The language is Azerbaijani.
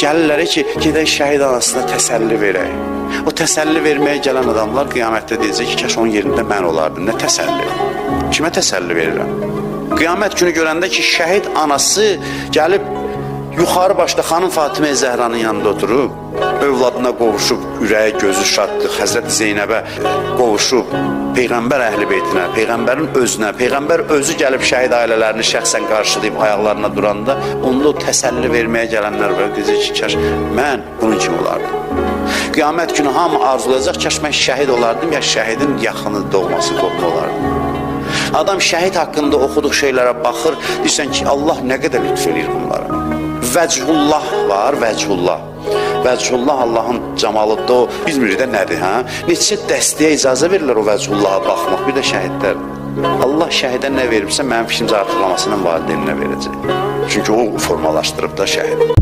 Gəlirlər ki, gedək şəhid anasına təsəlli verək. O təsəlli verməyə gələn adamlar qiyamətdə deyəcək ki, kaş onun yerində mən olardım. Nə təsəlli? Kimə təsəlli verirəm? Qiyamət günü görəndə ki, şəhid anası gəlib yuxarı başda xanım Fatimə Zəhranın yanında oturub, övladına qovuşub, ürəyi gözü şadlıq, Həzrət Zeynəbə qovuşub, Peyğəmbər əhl-i beytinə, Peyğəmbərin özünə, Peyğəmbər özü gəlib şəhid ailələrini şəxsən qarşılayıb ayaqlarına duranda, onda o təsəlli verməyə gələnlər var, deyəcək ki, kaş mən bunun kimi olardım. Qiyamət günü hamı arzulayacaq, kaş mən şəhid olardım, ya şəhidin yaxını, doğması, qohmu olardım. Adam şəhid haqqında oxuduq şeylərə baxır, deyirsən ki, Allah nə qədər lütf eləyir bunlara. Vəchullah var, vəchullah. Vəchullah Allahın camalıdır, o bilmirik də nədir, hə? Neçə dəstəyə icazə verirlər o vəchullaha baxmaq, bir də şəhidlər. Allah şəhidə nə veribsə, mənim fikrimcə artıqlamasının valideyninə verəcək. Çünki o formalaşdırıb da şəhid.